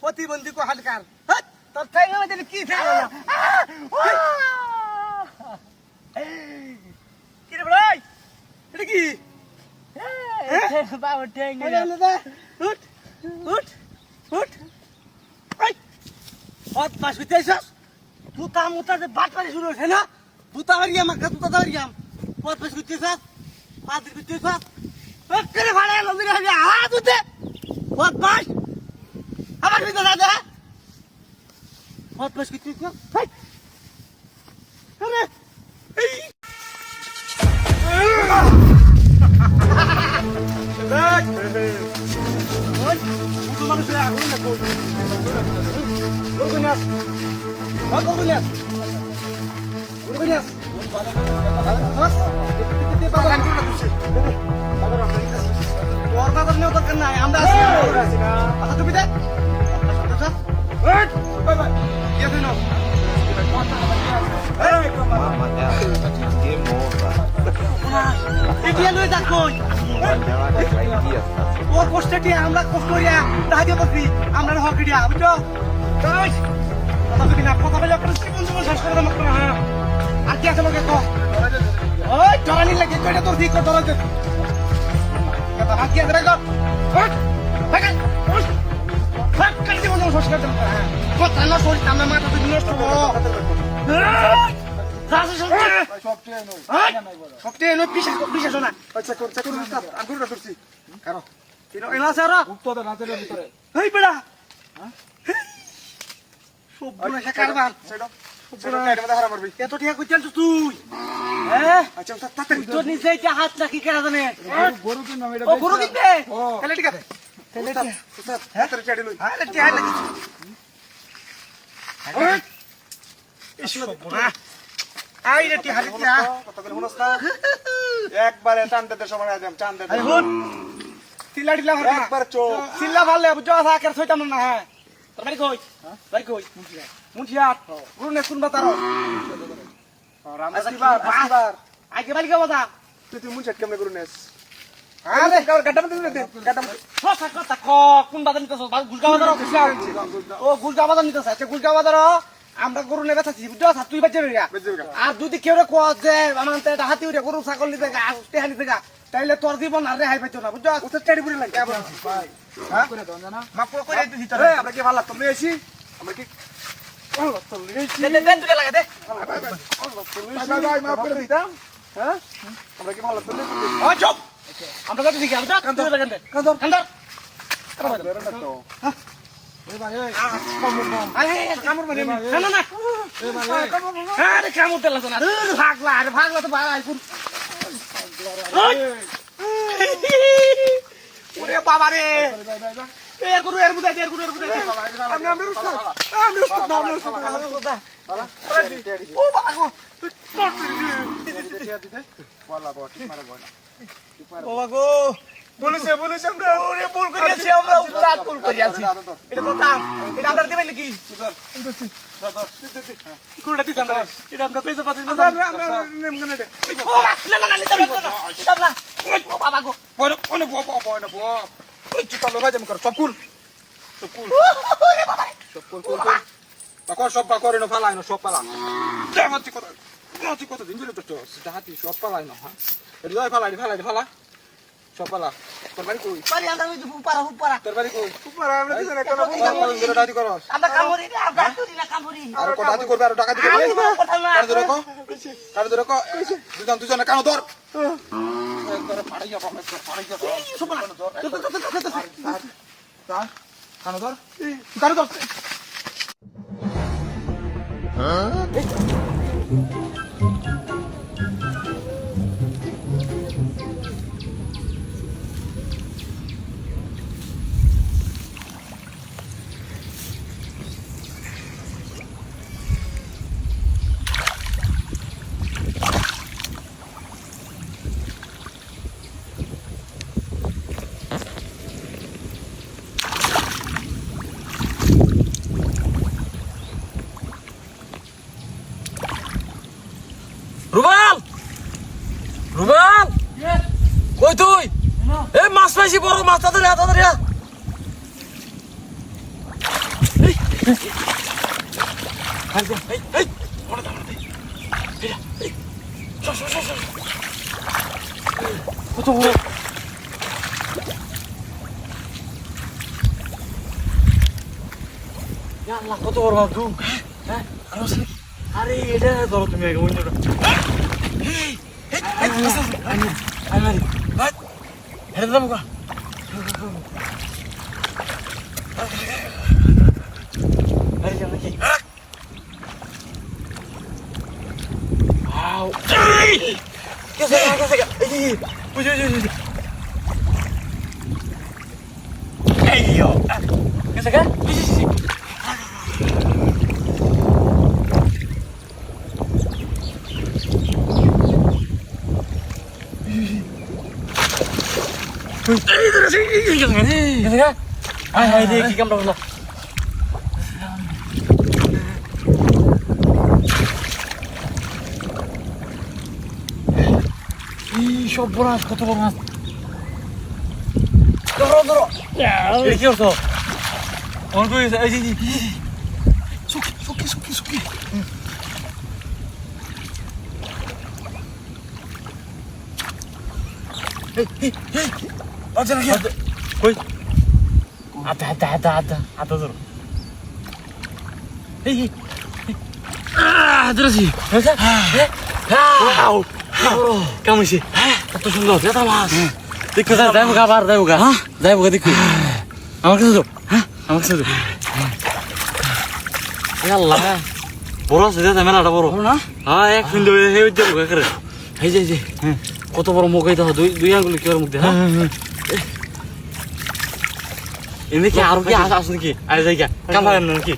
প্রতিবন্ধী কোহালকার তোর কি রে ভাই এটা কি বাবা ঠ্যাং উঠ উঠ উঠ অত পাশ হইতে আইছস তুতা মুতা যে বাটপারি শুরু হইছে না তুতা হারিয়াম মাকা তুতা হারিয়াম অত পাশ হইতে আইছস পাদির হইতে আইছস করে ভাড়া লন্দির হারিয়া হাত উঠে অত পাশ আবার হইতে দাদা অত পাশ হইতে আইছস হাই আরে এই ও কষ্টটি আমরা কষ্ট করিয়া তাহাকে বসি আমরা হক দিয়া বুঝছো কথা যদি না কথা বলে আপনার জীবন জীবন শেষ করে দেবো হ্যাঁ আর কি আছে লোকে ওই চড়ানি লাগে কয়টা তোর ঠিক তোর আর কি আছে রেখো জীবন জীবন শেষ করে দেবো হ্যাঁ কথা না শরীর আমরা মাথা যদি নষ্ট হবো সবচেয়ে নয় বিশ্বাস না আচ্ছা করছে আগুনটা করছি কারো এলা সারা উত্তর রাতের ভিতরে এই বেড়া সব বড় একটা কারবার সেটা সব বড় কাইডা হারা মারবি এত ঠিয়া কইছস তুই হ্যাঁ আচ্ছা তাড়াতাড়ি তোর নিচে কি হাত রাখি কেন জানে গরু কি নাম এটা ও গরু কিনবে তাহলে ঠিক আছে তাহলে হ্যাঁ তোর চাড়ি লই হ্যাঁ টিয়া লাগি ইসব বড় আই রে টিয়া হারিয়া কত করে হনস না একবারে টানতে সময় আইলাম টানতে আই হন সিল্লা ডিলা ভরবা একবার চো সিল্লা ভালে বুঝো সাকের ছয়টা না হ্যাঁ তোর বাড়ি কই বাড়ি কই মুন্সিয়া গুরু নে শুনবা তারো রামদাসিবার আগে বাড়ি গাওয়া দা তুই মুন্সিয়া কেমনে গুরু নেস আরে কার গাড্ডা মধ্যে দে গাড্ডা মধ্যে কথা কথা ক কোন বাজার নিতেছ গুলগাওয়া দাও ও গুলগাওয়া বাজার নিতেছ আচ্ছা গুলগাওয়া দাও আমরা গরু নেবে থাকি বুঝছো তুই বাচ্চা বেরিয়া আর যদি কেউ কোয়া যে আমার এটা হাতি উড়ে গরু ছাগল নিতে গা তেহানি থেকে তাইলে তোর জীবন আর রেহাই পাইতো না বুঝছো উত্তর চাড়ি পুরি লাগে ভাই হ্যাঁ করে দাও জানা মাপ করে দিতে ভিতরে আমরা কি ভালো লাগতো মেয়েছি আমরা কি ভালো লাগতো দে দে দুটো লাগা দে ভাই মাফ করে দিতাম হ্যাঁ আমরা কি ভালো চলে চুপ আমরা কাছে দেখি আমরা কান্দর কান্দর কান্দর কামড় মানে না না না আরে কামড় দিলা না ভাগলা আরে ভাগলা তো ভাই ওরে বাবা রে এর গুরু এর বুদাই আমি ও বাবা গো বাবা গো বলেছে আমরা ওরে ভুল করেছি আমরা উত্তাপ ভুল করেছি এটা তো দাম এটা আমরা দেবেন নাকি কোনটা দিতাম না এটা আমরা পেছে পাচ্ছি না আমরা নেমগনে দে ও না না না নিতাম না ও বাবা গো বড় কোন বো ওই চিতা লগাই দেম কর সবকুল ওরে বাবা সবকুল পাকর সব পাকর এনো ফালাই না সব পালা মাটি কত দিন ধরে তো হাতি সব পালাই না হ্যাঁ এটা যাই ফালা সব পালা তোর বাড়ি কই পারি আমরা ওই উপরা তোর বাড়ি কই উপরা আমরা দিছ না কোন ডাটি করস আমরা কামড়ি না আমরা তুই না কামড়ি আর কো ডাটি করবে আর ডাকাতি করবে কার ধরে কো দুজন কানো ধর তোরে ফাড়াইয়া সুপনা ধর কানো ধর কানো ধর রুবাল রুবাল কই তুই এই মাছ পাইছি বড় মাছ তাড়াতাড়ি কত বড় আল্লাহ কত বড় মাছ তুই হ্যাঁ আরে এটা ধরো তুমি আগে অন্যটা Ay, di kita belum. Ih, shoboras kota banget. Doro. Ya, ini kyo to. Onko ini, aji. Suki. Hey. Aja lagi. Koi. Ada dulu. Hei. Terus sih. Wow. Kamu sih. Kata sudah lihat mas. Dikit saya mau kabar, saya mau dikit. Amak satu. Ya Allah. Boros itu temen ada boros. Ek pintu hebat juga keren. Hei. কত বড় মুখ এটা দুই আঙ্গুল কি ওর মুখ দেখা এমনি কি আর কি আসে নাকি আরে যাই কাম পারেন নাকি